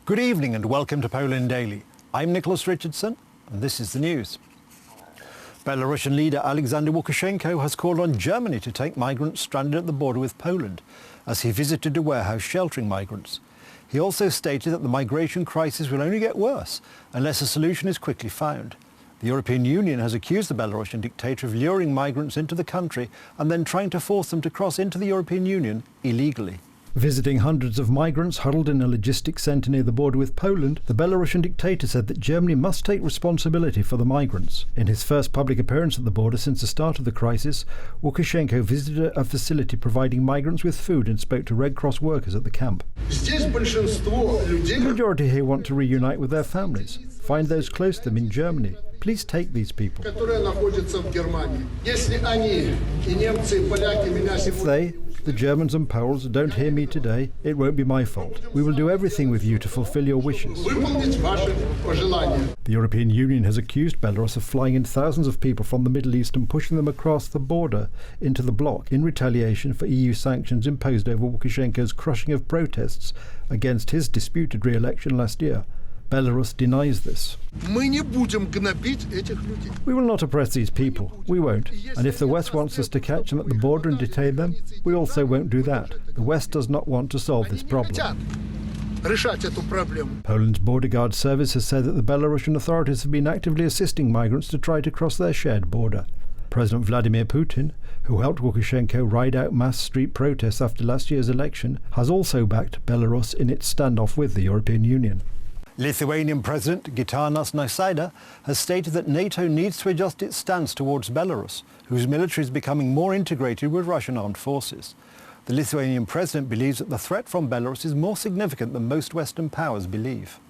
Good evening and welcome to Poland Daily. I'm Nicholas Richardson and this is the news. Belarusian leader Alexander Lukashenko has called on Germany to take migrants stranded at the border with Poland as he visited a warehouse sheltering migrants. He also stated that the migration crisis will only get worse unless a solution is quickly found. The European Union has accused the Belarusian dictator of luring migrants into the country and then trying to force them to cross into the European Union illegally. Visiting hundreds of migrants huddled in a logistics centre near the border with Poland, the Belarusian dictator said that Germany must take responsibility for the migrants. In his first public appearance at the border since the start of the crisis, Lukashenko visited a facility providing migrants with food and spoke to Red Cross workers at the camp. The majority here want to reunite with their families, find those close to them in Germany. Please take these people. If they, the Germans and Poles, don't hear me today, it won't be my fault. We will do everything with you to fulfill your wishes. The European Union has accused Belarus of flying in thousands of people from the Middle East and pushing them across the border into the bloc in retaliation for EU sanctions imposed over Lukashenko's crushing of protests against his disputed re-election last year. Belarus denies this. We will not oppress these people. We won't. And if the West wants us to catch them at the border and detain them, we also won't do that. The West does not want to solve this problem. Poland's border guard service has said that the Belarusian authorities have been actively assisting migrants to try to cross their shared border. President Vladimir Putin, who helped Lukashenko ride out mass street protests after last year's election, has also backed Belarus in its standoff with the European Union. Lithuanian President Gitanas Nauseda has stated that NATO needs to adjust its stance towards Belarus, whose military is becoming more integrated with Russian armed forces. The Lithuanian president believes that the threat from Belarus is more significant than most Western powers believe.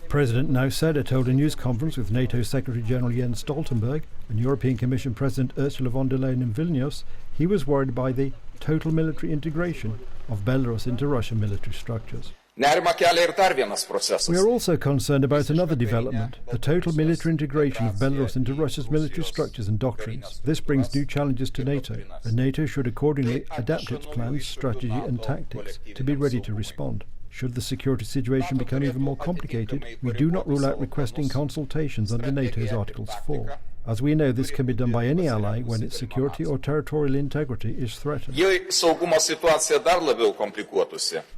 President Nauseda told a news conference with NATO Secretary-General Jens Stoltenberg and European Commission President Ursula von der Leyen in Vilnius he was worried by the total military integration of Belarus into Russian military structures. We are also concerned about another development, the total military integration of Belarus into Russia's military structures and doctrines. This brings new challenges to NATO, and NATO should accordingly adapt its plans, strategy and tactics to be ready to respond. Should the security situation become even more complicated, we do not rule out requesting consultations under NATO's Articles 4. As we know, this can be done by any ally when its security or territorial integrity is threatened.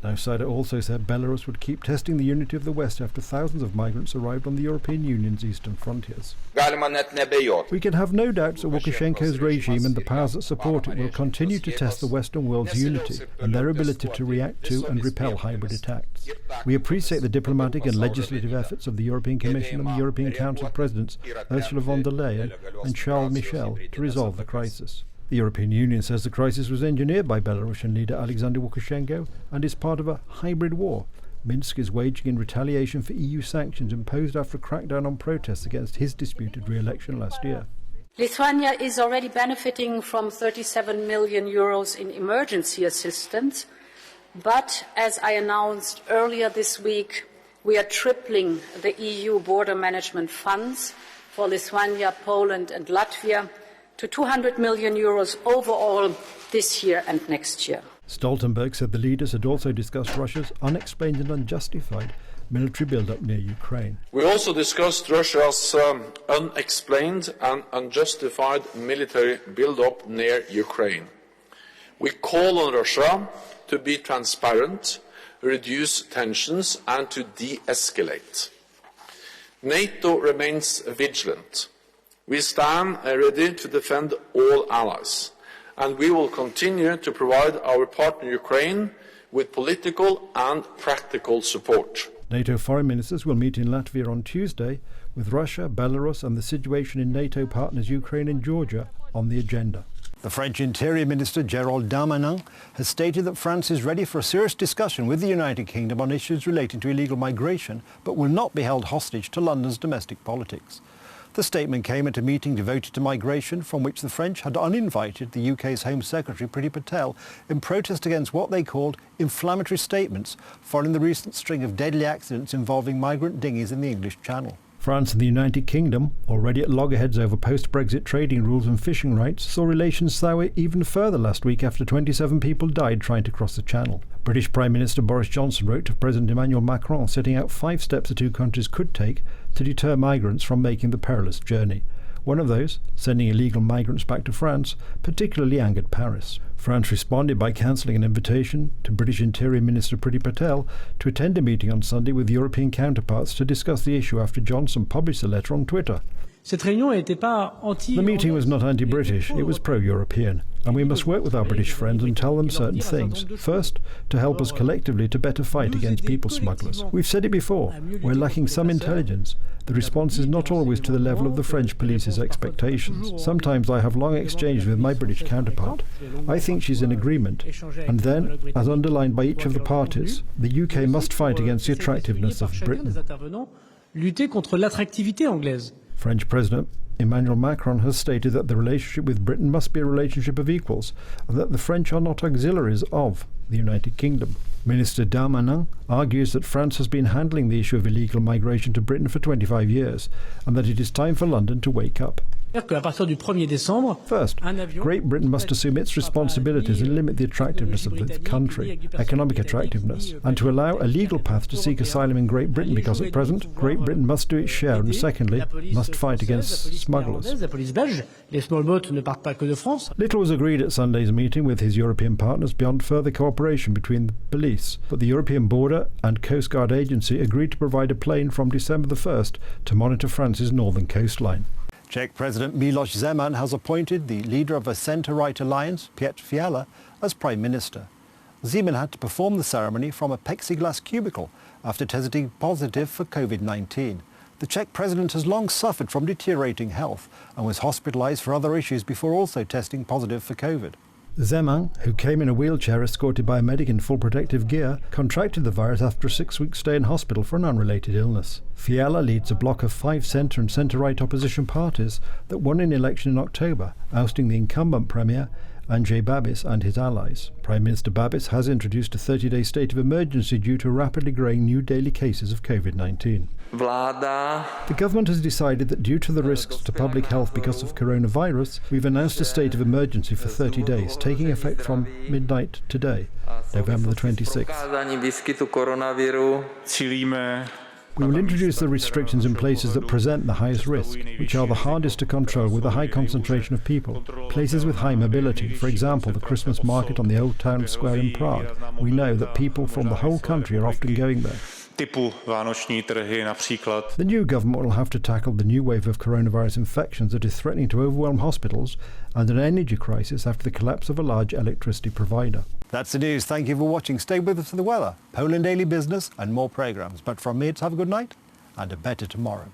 Nauseda also said Belarus would keep testing the unity of the West after thousands of migrants arrived on the European Union's eastern frontiers. We can have no doubts that Lukashenko's regime and the powers that support it will continue to test the Western world's unity and their ability to react to and repel hybrid attacks. We appreciate the diplomatic and legislative efforts of the European Commission and the European Council Presidents Ursula von der Leyen and Charles Michel to resolve the crisis. The European Union says the crisis was engineered by Belarusian leader Alexander Lukashenko and is part of a hybrid war Minsk is waging in retaliation for EU sanctions imposed after a crackdown on protests against his disputed re-election last year. Lithuania is already benefiting from 37 million euros in emergency assistance, but as I announced earlier this week, we are tripling the EU border management funds for Lithuania, Poland and Latvia to 200 million euros overall this year and next year. Stoltenberg said the leaders had also discussed Russia's unexplained and unjustified military build-up near Ukraine. We also discussed Russia's unexplained and unjustified military build-up near Ukraine. We call on Russia to be transparent, reduce tensions and to de-escalate. NATO remains vigilant. We stand ready to defend all allies, and we will continue to provide our partner Ukraine with political and practical support. NATO foreign ministers will meet in Latvia on Tuesday, with Russia, Belarus and the situation in NATO partners Ukraine and Georgia on the agenda. The French Interior Minister Gerald Darmanin has stated that France is ready for a serious discussion with the United Kingdom on issues relating to illegal migration, but will not be held hostage to London's domestic politics. The statement came at a meeting devoted to migration from which the French had uninvited the UK's Home Secretary Priti Patel in protest against what they called inflammatory statements following the recent string of deadly accidents involving migrant dinghies in the English Channel. France and the United Kingdom, already at loggerheads over post-Brexit trading rules and fishing rights, saw relations sour even further last week after 27 people died trying to cross the Channel. British Prime Minister Boris Johnson wrote to President Emmanuel Macron setting out 5 steps the two countries could take to deter migrants from making the perilous journey. One of those, sending illegal migrants back to France, particularly angered Paris. France responded by cancelling an invitation to British Interior Minister Priti Patel to attend a meeting on Sunday with European counterparts to discuss the issue after Johnson published a letter on Twitter. The meeting was not anti-British, it was pro-European, and we must work with our British friends and tell them certain things. First, to help us collectively to better fight against people smugglers. We've said it before, we're lacking some intelligence. The response is not always to the level of the French police's expectations. Sometimes I have long exchanges with my British counterpart. I think she's in agreement. And then, as underlined by each of the parties, the UK must fight against the attractiveness of Britain. French President Emmanuel Macron has stated that the relationship with Britain must be a relationship of equals, and that the French are not auxiliaries of the United Kingdom. Minister Darmanin argues that France has been handling the issue of illegal migration to Britain for 25 years, and that it is time for London to wake up. First, Great Britain must assume its responsibilities and limit the attractiveness of the country, economic attractiveness, and to allow a legal path to seek asylum in Great Britain, because at present, Great Britain must do its share, and secondly, must fight against smugglers. Little was agreed at Sunday's meeting with his European partners beyond further cooperation between the police, but the European Border and Coast Guard Agency agreed to provide a plane from December the 1st to monitor France's northern coastline. Czech President Miloš Zeman has appointed the leader of a centre-right alliance, Petr Fiala, as Prime Minister. Zeman had to perform the ceremony from a plexiglass cubicle after testing positive for COVID-19. The Czech president has long suffered from deteriorating health and was hospitalised for other issues before also testing positive for COVID. Zeman, who came in a wheelchair escorted by a medic in full protective gear, contracted the virus after a 6-week stay in hospital for an unrelated illness. Fiala leads a bloc of 5 centre and centre-right opposition parties that won an election in October, ousting the incumbent premier Andrej Babiš and his allies. Prime Minister Babiš has introduced a 30-day state of emergency due to rapidly growing new daily cases of COVID-19. The government has decided that due to the risks to public health because of coronavirus, we've announced a state of emergency for 30 days, taking effect from midnight today, November the 26th. We will introduce the restrictions in places that present the highest risk, which are the hardest to control with a high concentration of people. Places with high mobility, for example the Christmas market on the Old Town Square in Prague. We know that people from the whole country are often going there. The new government will have to tackle the new wave of coronavirus infections that is threatening to overwhelm hospitals and an energy crisis after the collapse of a large electricity provider. That's the news. Thank you for watching. Stay with us for the weather, Poland Daily Business and more programmes. But from me, it's have a good night and a better tomorrow.